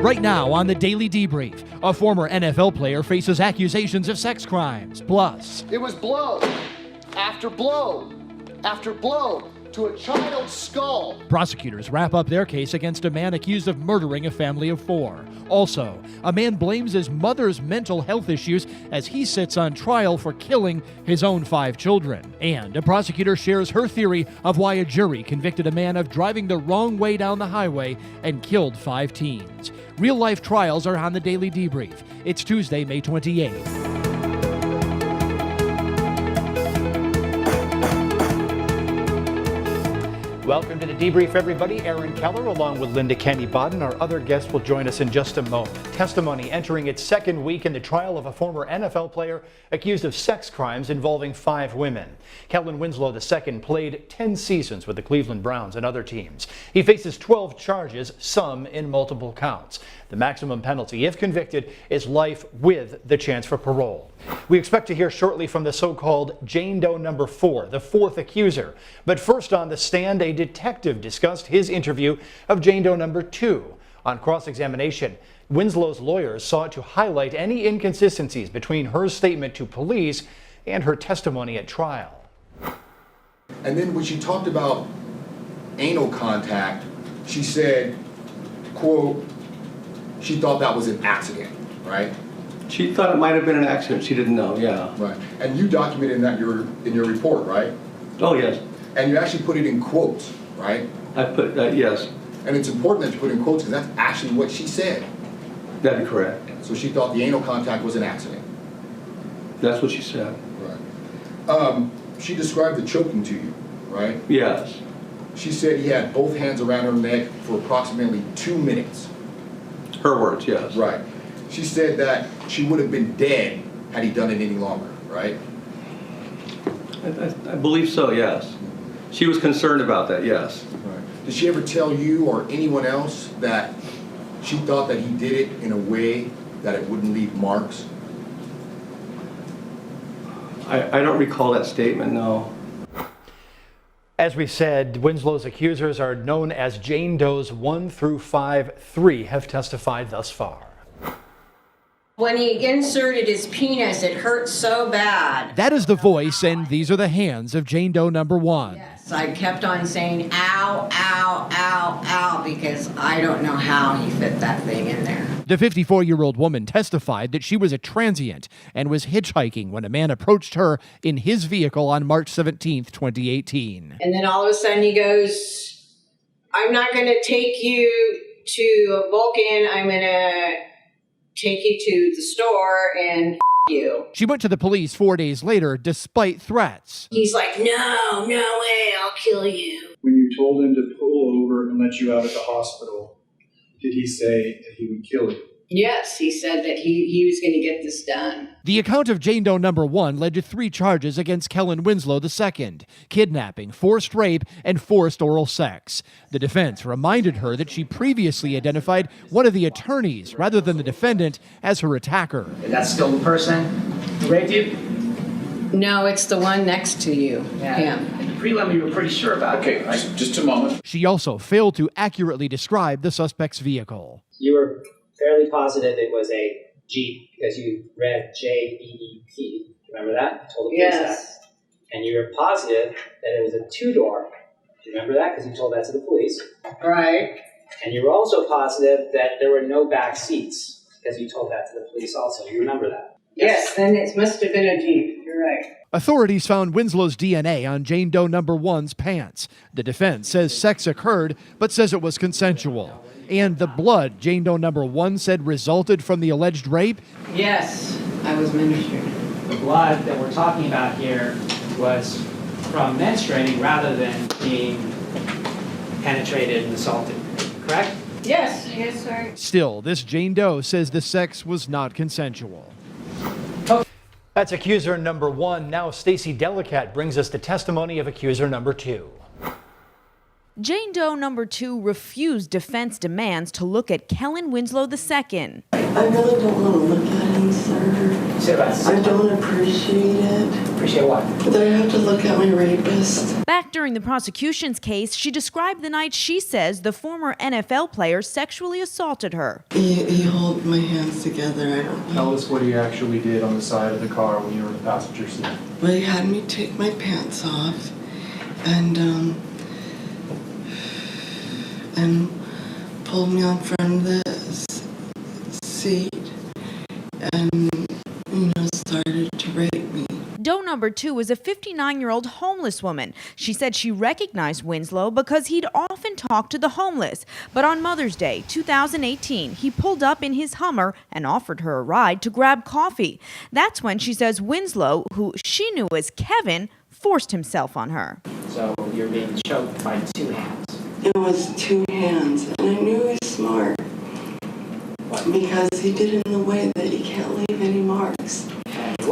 Right now on the Daily Debrief, a former NFL player faces accusations of sex crimes. Plus, it was blow after blow after blow to a child's skull. Prosecutors wrap up their case against a man accused of murdering a family of 4. Also, a man blames his mother's mental health issues as he sits on trial for killing his own 5 children. And a prosecutor shares her theory of why a jury convicted a man of driving the wrong way down the highway and killed 5 teens. Real-life trials are on the Daily Debrief. It's Tuesday, May 28th. Welcome to the Debrief, everybody. Aaron Keller, along with Linda Kenny Bodden. Our other guests will join us in just a moment. Testimony entering its second week in the trial of a former NFL player accused of sex crimes involving 5 women. Kellen Winslow II played 10 seasons with the Cleveland Browns and other teams. He faces 12 charges, some in multiple counts. The maximum penalty, if convicted, is life with the chance for parole. We expect to hear shortly from the so-called Jane Doe number 4, the 4th accuser. But first on the stand, a detective discussed his interview of Jane Doe number 2. On cross-examination, Winslow's lawyers sought to highlight any inconsistencies between her statement to police and her testimony at trial. And then when she talked about anal contact, she said, quote, she thought that was an accident, right? She thought it might have been an accident. She didn't know, yeah. Right. And you documented that in your report, right? Oh, yes. And you actually put it in quotes, right? I put that, yes. And it's important that you put in quotes because that's actually what she said. That'd be correct. So she thought the anal contact was an accident. That's what she said. Right. She described the choking to you, right? Yes. She said he had both hands around her neck for approximately 2 minutes. Her words, yes. Right. She said that she would have been dead had he done it any longer, right? I believe so, yes. She was concerned about that, yes. Right. Did she ever tell you or anyone else that she thought that he did it in a way that it wouldn't leave marks? I don't recall that statement, no. As we said, Winslow's accusers are known as Jane Does 1 through 5. 3 have testified thus far. When he inserted his penis, it hurt so bad. That is the voice, and these are the hands of Jane Doe number 1. Yes, I kept on saying, ow, ow, ow, ow, because I don't know how he fit that thing in there. The 54-year-old woman testified that she was a transient and was hitchhiking when a man approached her in his vehicle on March 17, 2018. And then all of a sudden he goes, I'm not going to take you to Vulcan. I'm going to take you to the store and you. She went to the police 4 days later despite threats. He's like, no way, I'll kill you. When you told him to pull over and let you out at the hospital, did he say that he would kill you? Yes, he said that he was going to get this done. The account of Jane Doe number 1 led to 3 charges against Kellen Winslow II: kidnapping, forced rape, and forced oral sex. The defense reminded her that she previously identified one of the attorneys rather than the defendant as her attacker. Is that still the person who raped you? No, it's the one next to you, him. In the prelim, you were pretty sure about Okay, it, right? just a moment. She also failed to accurately describe the suspect's vehicle. You were fairly positive it was a Jeep because you read J-E-E-P. Remember that? You told the police Yes. that. And you were positive that it was a 2-door. Do you remember that? Because you told that to the police. Right. And you were also positive that there were no back seats because you told that to the police also. You remember that? Yes, then it must have been a Jeep. You're right. Authorities found Winslow's DNA on Jane Doe number 1's pants. The defense says sex occurred, but says it was consensual. And the blood Jane Doe number 1 said resulted from the alleged rape? Yes, I was ministering. The blood that we're talking about here was from menstruating rather than being penetrated and assaulted, correct? Yes, sir. Still, this Jane Doe says the sex was not consensual. That's accuser number 1. Now Stacey Delicat brings us the testimony of accuser number 2. Jane Doe number 2 refused defense demands to look at Kellen Winslow II. I really don't want to look at him, sir. You said about I 6 don't appreciate it. Appreciate what? That I have to look at my rapist. Back during the prosecution's case, she described the night she says the former NFL player sexually assaulted her. He held my hands together. I don't know. Tell us what he actually did on the side of the car when you were in the passenger seat. But he had me take my pants off and pulled me on front of the seat and, started to rape me. Doe number 2 is a 59-year-old homeless woman. She said she recognized Winslow because he'd often talked to the homeless. But on Mother's Day, 2018, he pulled up in his Hummer and offered her a ride to grab coffee. That's when she says Winslow, who she knew as Kevin, forced himself on her. So you're being choked by 2 hands. It was 2 hands, and I knew he was smart because he did it in a way that you can't leave any marks.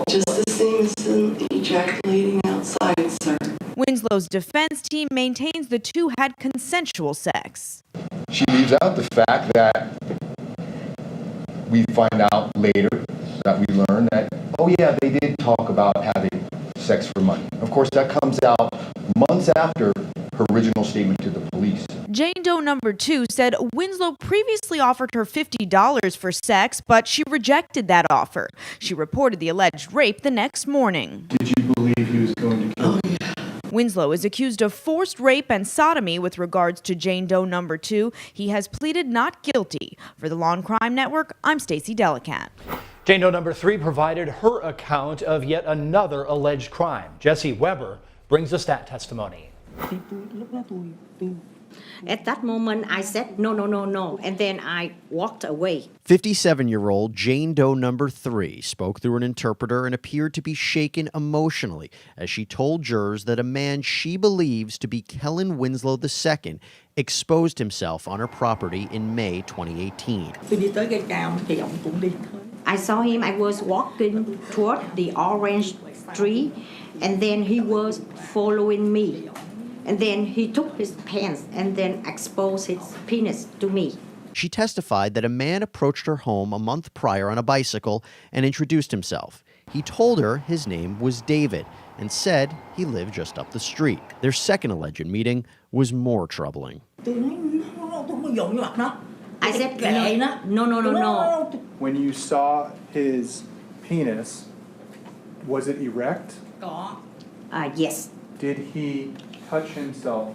Just the same as him ejaculating outside, sir. Winslow's defense team maintains the two had consensual sex. She leaves out the fact that we find out later that we learn that, oh yeah, they did talk about having sex for money. Of course, that comes out months after her original statement to the police. Jane Doe number 2 said Winslow previously offered her $50 for sex, but she rejected that offer. She reported the alleged rape the next morning. Did you believe he was going to kill you? Winslow is accused of forced rape and sodomy with regards to Jane Doe number 2. He has pleaded not guilty. For the Law&Crime Network, I'm Stacey Delicat. Jane Doe number 3 provided her account of yet another alleged crime. Jesse Weber brings us that testimony. At that moment, I said, no, no, no, no, and then I walked away. 57-year-old Jane Doe number 3 spoke through an interpreter and appeared to be shaken emotionally as she told jurors that a man she believes to be Kellen Winslow II exposed himself on her property in May 2018. I saw him, I was walking toward the orange tree, and then he was following me. And then he took his pants and then exposed his penis to me. She testified that a man approached her home a month prior on a bicycle and introduced himself. He told her his name was David and said he lived just up the street. Their second alleged meeting was more troubling. I said, no, no, no, no. When you saw his penis, was it erect? Yes. Did he touch himself?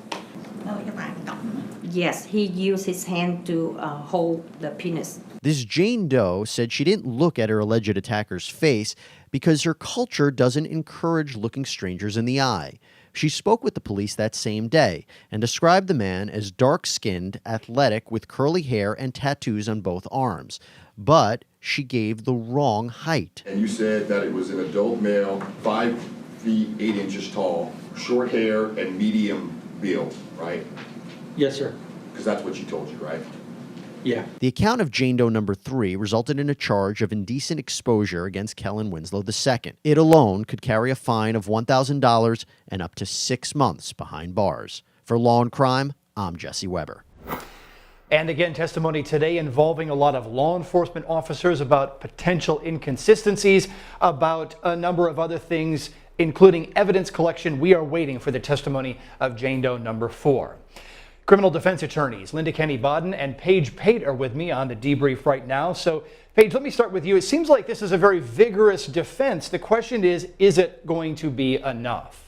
Yes, he used his hand to hold the penis. This Jane Doe said she didn't look at her alleged attacker's face because her culture doesn't encourage looking strangers in the eye. She spoke with the police that same day and described the man as dark-skinned, athletic, with curly hair and tattoos on both arms. But she gave the wrong height. And you said that it was an adult male, 5 feet 8 inches tall, short hair, and medium build, right? Yes, sir. Because that's what she told you, right? Yeah. The account of Jane Doe number 3 resulted in a charge of indecent exposure against Kellen Winslow II. It alone could carry a fine of $1,000 and up to 6 months behind bars. For Law&Crime, I'm Jesse Weber. And again, testimony today involving a lot of law enforcement officers about potential inconsistencies, about a number of other things, including evidence collection. We are waiting for the testimony of Jane Doe number 4. Criminal defense attorneys Linda Kenny Bodden and Paige Pate are with me on the debrief right now. So, Paige, let me start with you. It seems like this is a very vigorous defense. The question is it going to be enough?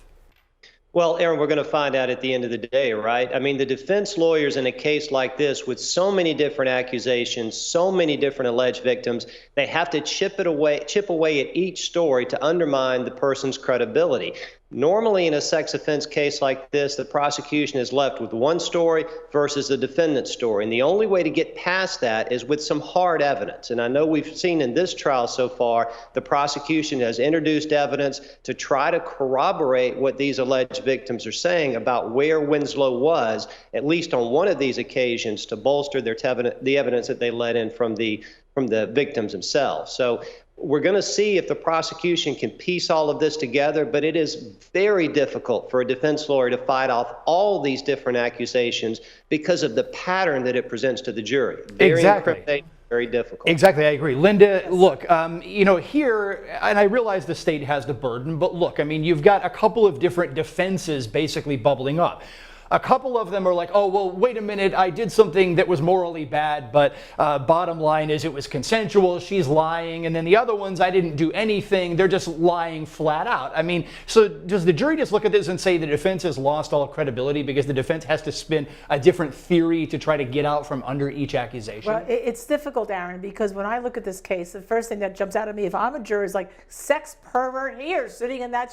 Well, Aaron, we're going to find out at the end of the day, right? I mean, the defense lawyers in a case like this with so many different accusations, so many different alleged victims, they have to chip away at each story to undermine the person's credibility. Normally, in a sex offense case like this, the prosecution is left with one story versus the defendant's story. And the only way to get past that is with some hard evidence. And I know we've seen in this trial so far, the prosecution has introduced evidence to try to corroborate what these alleged victims are saying about where Winslow was, at least on one of these occasions, to bolster the evidence that they let in from the victims themselves. So we're going to see if the prosecution can piece all of this together, but it is very difficult for a defense lawyer to fight off all these different accusations because of the pattern that it presents to the jury. Very Exactly. incriminating. very difficult. Exactly, I agree. Linda, look, here, and I realize the state has the burden, but look, I mean, you've got a couple of different defenses basically bubbling up. A couple of them are like, oh, well, wait a minute, I did something that was morally bad, but bottom line is it was consensual, she's lying. And then the other ones, I didn't do anything, they're just lying flat out. I mean, so does the jury just look at this and say the defense has lost all credibility because the defense has to spin a different theory to try to get out from under each accusation? Well, it's difficult, Aaron, because when I look at this case, the first thing that jumps out at me, if I'm a juror, is like, sex pervert here, sitting in that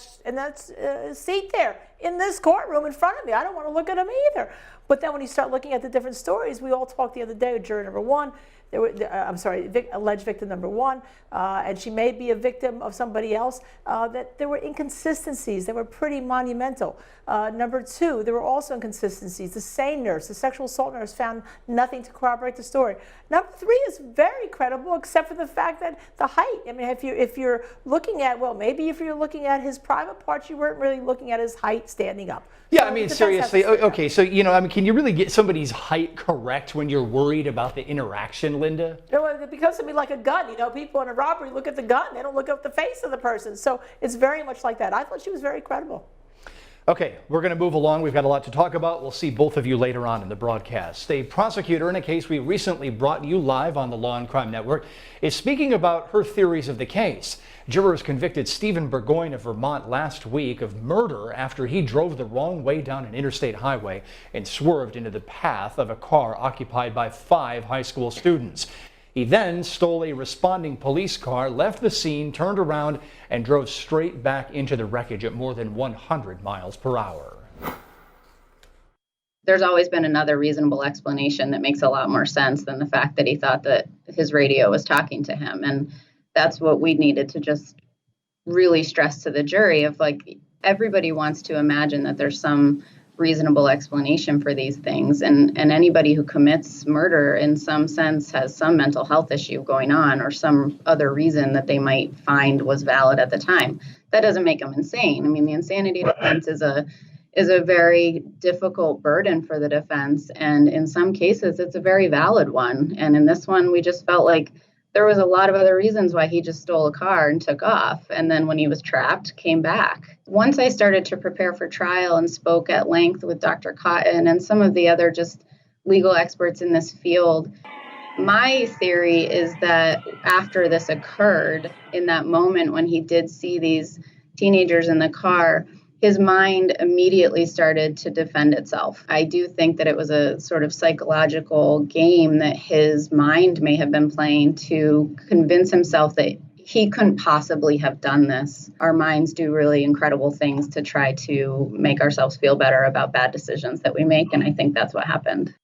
seat there, in this courtroom in front of me. I don't want to look at him either. But then when you start looking at the different stories, we all talked the other day with juror number one, alleged victim number one, and she may be a victim of somebody else, that there were inconsistencies that were pretty monumental. Number two, there were also inconsistencies. The same nurse, the sexual assault nurse, found nothing to corroborate the story. Number three is very credible, except for the fact that the height. I mean, if you're looking at, well, maybe if you're looking at his private parts, you weren't really looking at his height standing up. Yeah, So I mean, the defense seriously, has to stand okay, so, I mean, can you really get somebody's height correct when you're worried about the interaction, Linda? It becomes to me like a gun. People in a robbery look at the gun. They don't look at the face of the person. So it's very much like that. I thought she was very credible. Okay, we're going to move along. We've got a lot to talk about. We'll see both of you later on in the broadcast. A prosecutor in a case we recently brought you live on the Law and Crime Network is speaking about her theories of the case. Jurors convicted Stephen Burgoyne of Vermont last week of murder after he drove the wrong way down an interstate highway and swerved into the path of a car occupied by 5 high school students. He then stole a responding police car, left the scene, turned around, and drove straight back into the wreckage at more than 100 miles per hour. There's always been another reasonable explanation that makes a lot more sense than the fact that he thought that his radio was talking to him. And that's what we needed to just really stress to the jury of, like, everybody wants to imagine that there's some reasonable explanation for these things, and anybody who commits murder in some sense has some mental health issue going on or some other reason that they might find was valid at the time. That doesn't make them insane. I mean, the insanity defense is a very difficult burden for the defense, and in some cases it's a very valid one. And in this one, we just felt like there was a lot of other reasons why he just stole a car and took off, and then when he was trapped, came back. Once I started to prepare for trial and spoke at length with Dr. Cotton and some of the other just legal experts in this field, my theory is that after this occurred, in that moment when he did see these teenagers in the car, his mind immediately started to defend itself. I do think that it was a sort of psychological game that his mind may have been playing to convince himself that he couldn't possibly have done this. Our minds do really incredible things to try to make ourselves feel better about bad decisions that we make, and I think that's what happened.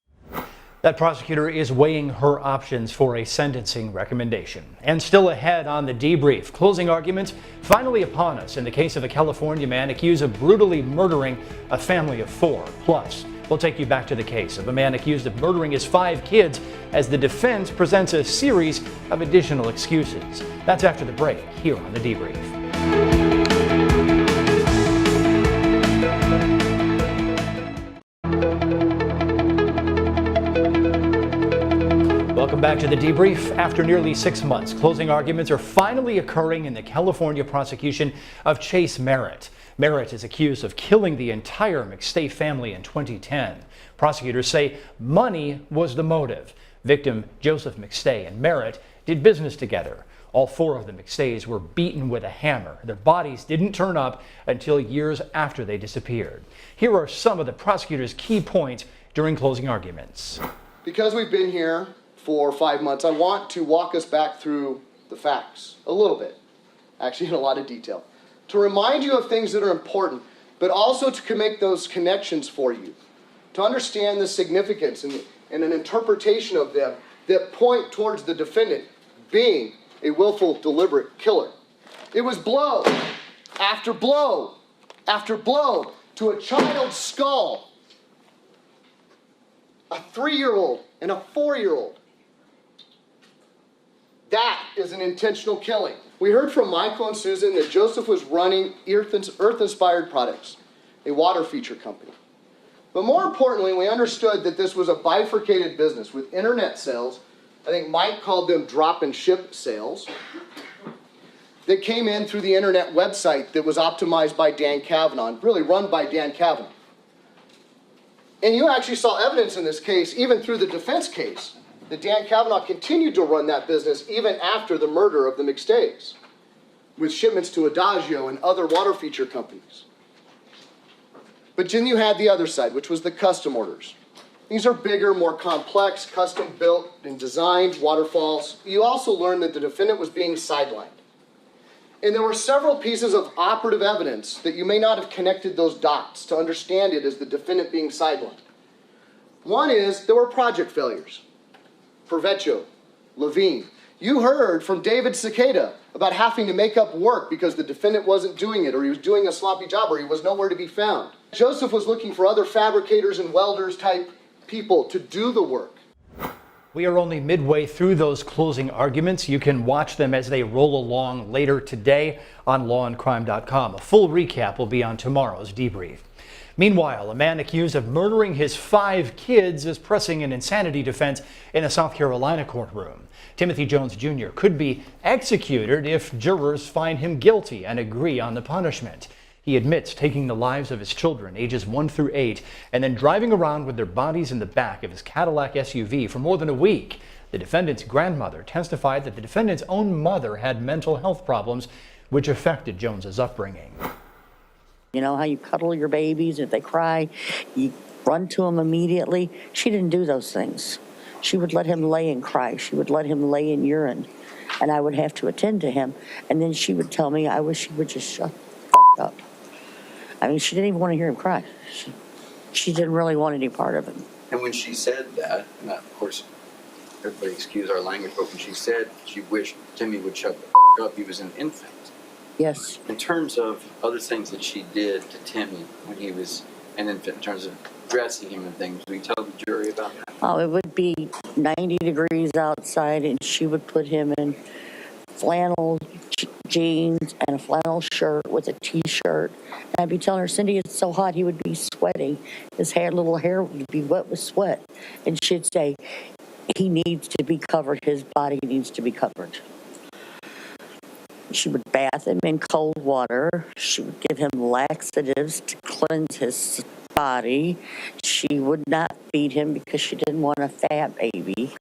That prosecutor is weighing her options for a sentencing recommendation. And still ahead on the debrief, closing arguments finally upon us in the case of a California man accused of brutally murdering a family of 4. Plus, we'll take you back to the case of a man accused of murdering his 5 kids as the defense presents a series of additional excuses. That's after the break here on the debrief. Welcome back to the debrief. After nearly 6 months, closing arguments are finally occurring in the California prosecution of Chase Merritt. Merritt is accused of killing the entire McStay family in 2010. Prosecutors say money was the motive. Victim Joseph McStay and Merritt did business together. All 4 of the McStays were beaten with a hammer. Their bodies didn't turn up until years after they disappeared. Here are some of the prosecutor's key points during closing arguments. Because we've been here for 5 months, I want to walk us back through the facts a little bit, actually in a lot of detail, to remind you of things that are important, but also to make those connections for you, to understand the significance and an interpretation of them that point towards the defendant being a willful, deliberate killer. It was blow after blow after blow to a child's skull, a 3-year-old and a 4-year-old. That is an intentional killing. We heard from Michael and Susan that Joseph was running Earth-Inspired Products, a water feature company. But more importantly, we understood that this was a bifurcated business with internet sales I think Mike called them drop and ship sales, that came in through the internet website that was optimized by Dan Kavanaugh, really run by Dan Kavanaugh. And you actually saw evidence in this case, even through the defense case, that Dan Kavanaugh continued to run that business even after the murder of the McStays, with shipments to Adagio and other water feature companies. But then you had the other side, which was the custom orders. These are bigger, more complex, custom built and designed waterfalls. You also learned that the defendant was being sidelined. And there were several pieces of operative evidence that you may not have connected those dots to understand it as the defendant being sidelined. One is there were project failures. Pervecchio, Levine. You heard from David Cicada about having to make up work because the defendant wasn't doing it, or he was doing a sloppy job, or he was nowhere to be found. Joseph was looking for other fabricators and welders type people to do the work. We are only midway through those closing arguments. You can watch them as they roll along later today on lawandcrime.com. A full recap will be on tomorrow's debrief. Meanwhile, a man accused of murdering his 5 kids is pressing an insanity defense in a South Carolina courtroom. Timothy Jones Jr. could be executed if jurors find him guilty and agree on the punishment. He admits taking the lives of his children, ages 1 through 8, and then driving around with their bodies in the back of his Cadillac SUV for more than a week. The defendant's grandmother testified that the defendant's own mother had mental health problems, which affected Jones's upbringing. You know how you cuddle your babies, if they cry, you run to them immediately? She didn't do those things. She would let him lay and cry. She would let him lay in urine, and I would have to attend to him. And then she would tell me, I wish he would just shut the fuck up. I mean, she didn't even want to hear him cry. She didn't really want any part of him. And when she said that, and of course, everybody excuse our language, but when she said she wished Timmy would shut the fuck up, he was an infant. Yes. In terms of other things that she did to Timmy when he was an infant, in terms of dressing him and things, will you tell the jury about that? Oh, it would be 90 degrees outside, and she would put him in flannel jeans and a flannel shirt with a t-shirt. And I'd be telling her, Cindy, it's so hot, he would be sweating. His little hair would be wet with sweat. And she'd say, he needs to be covered. His body needs to be covered. She would bath him in cold water. She would give him laxatives to cleanse his body. She would not feed him because she didn't want a fat baby.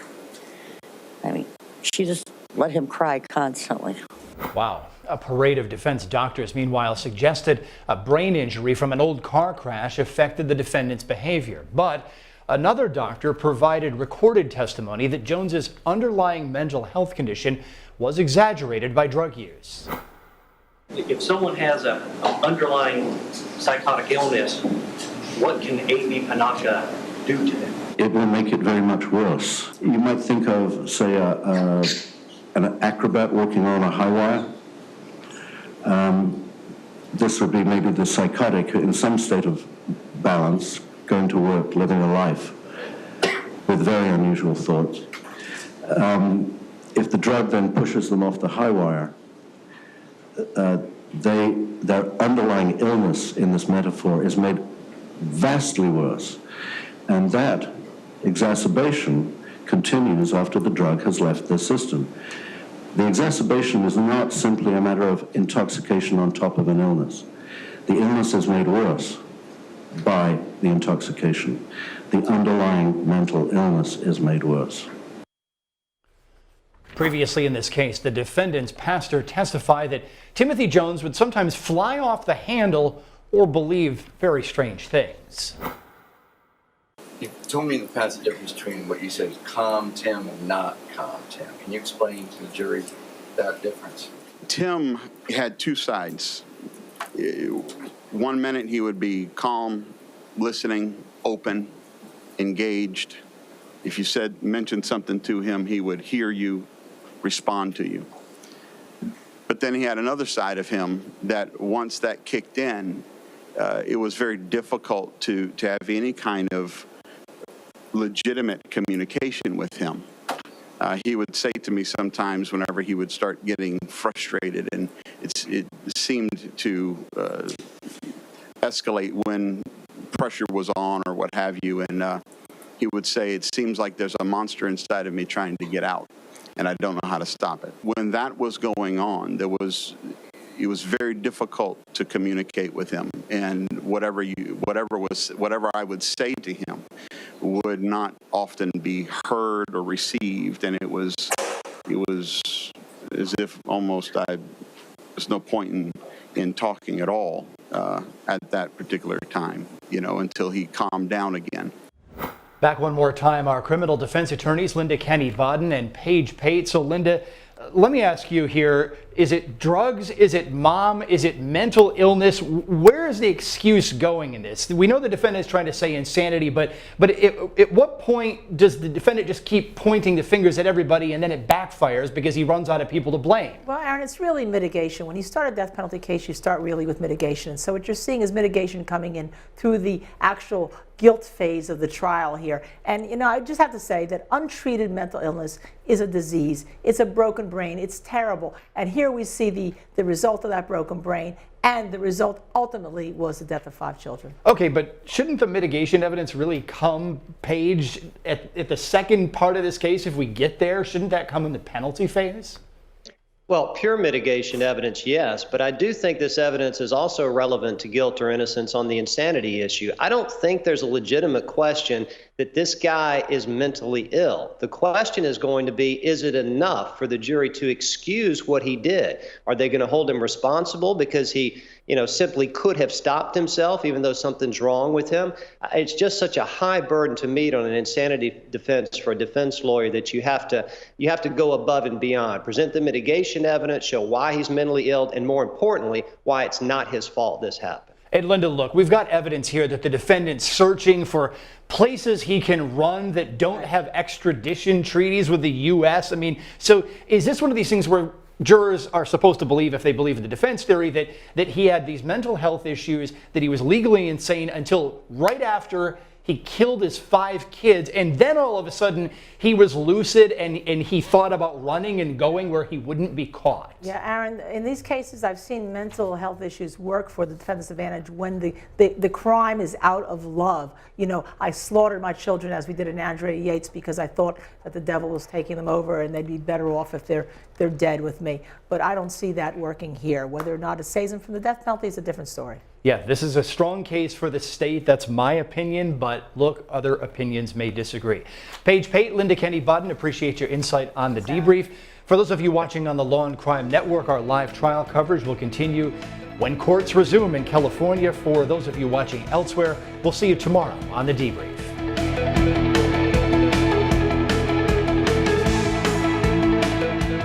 I mean, she just let him cry constantly. Wow. A parade of defense doctors, meanwhile, suggested a brain injury from an old car crash affected the defendant's behavior. But another doctor provided recorded testimony that Jones's underlying mental health condition was exaggerated by drug use. If someone has an underlying psychotic illness, what can A.B. Panaka do to them? It will make it very much worse. You might think of, say, an acrobat walking on a high wire. This would be maybe the psychotic in some state of balance, going to work, living a life with very unusual thoughts. If the drug then pushes them off the high wire, their underlying illness in this metaphor is made vastly worse. And that exacerbation continues after the drug has left their system. The exacerbation is not simply a matter of intoxication on top of an illness. The illness is made worse by the intoxication. The underlying mental illness is made worse. Previously in this case, the defendant's pastor testified that Timothy Jones would sometimes fly off the handle or believe very strange things. You told me in the past the difference between what you said is calm Tim and not calm Tim. Can you explain to the jury that difference? Tim had two sides. One minute he would be calm, listening, open, engaged. If you mentioned something to him, he would hear you, respond to you. But then he had another side of him that once that kicked in, it was very difficult to have any kind of legitimate communication with him. He would say to me sometimes whenever he would start getting frustrated, and it seemed to escalate when pressure was on or what have you, and he would say, "It seems like there's a monster inside of me trying to get out, and I don't know how to stop it." When that was going on, it was very difficult to communicate with him, and whatever I would say to him would not often be heard or received, and it was as if almost there's no point in talking at all at that particular time, until he calmed down again. Back one more time, our criminal defense attorneys, Linda Kenny Bodden and Paige Pate. So Linda, let me ask you here, is it drugs? Is it mom? Is it mental illness? Where is the excuse going in this? We know the defendant is trying to say insanity, but at what point does the defendant just keep pointing the fingers at everybody and then it backfires because he runs out of people to blame? Well, Aaron, it's really mitigation. When you start a death penalty case, you start really with mitigation. So what you're seeing is mitigation coming in through the actual guilt phase of the trial here. And I just have to say that untreated mental illness is a disease. It's a broken brain. It's terrible. And here we see the result of that broken brain, and the result ultimately was the death of 5 children. Okay, but shouldn't the mitigation evidence really come, Paige, at the second part of this case if we get there? Shouldn't that come in the penalty phase? Well, pure mitigation evidence, yes, but I do think this evidence is also relevant to guilt or innocence on the insanity issue. I don't think there's a legitimate question that this guy is mentally ill. The question is going to be, is it enough for the jury to excuse what he did? Are they going to hold him responsible because he, simply could have stopped himself even though something's wrong with him? It's just such a high burden to meet on an insanity defense for a defense lawyer that you have to go above and beyond. Present the mitigation evidence, show why he's mentally ill, and more importantly, why it's not his fault this happened. And Linda, look, we've got evidence here that the defendant's searching for places he can run that don't have extradition treaties with the U.S. I mean, so is this one of these things where jurors are supposed to believe, if they believe in the defense theory, that he had these mental health issues, that he was legally insane until right after he killed his 5 kids, and then all of a sudden he was lucid and he thought about running and going where he wouldn't be caught? Yeah, Aaron, in these cases I've seen mental health issues work for the defendant's advantage when the crime is out of love. I slaughtered my children, as we did in Andrea Yates, because I thought that the devil was taking them over and they'd be better off if they're dead with me. But I don't see that working here. Whether or not it saves them from the death penalty is a different story. Yeah, this is a strong case for the state. That's my opinion, but look, other opinions may disagree. Paige Pate, Linda Kenny Bodden, appreciate your insight on the debrief. For those of you watching on the Law and Crime Network, our live trial coverage will continue when courts resume in California. For those of you watching elsewhere, we'll see you tomorrow on the debrief.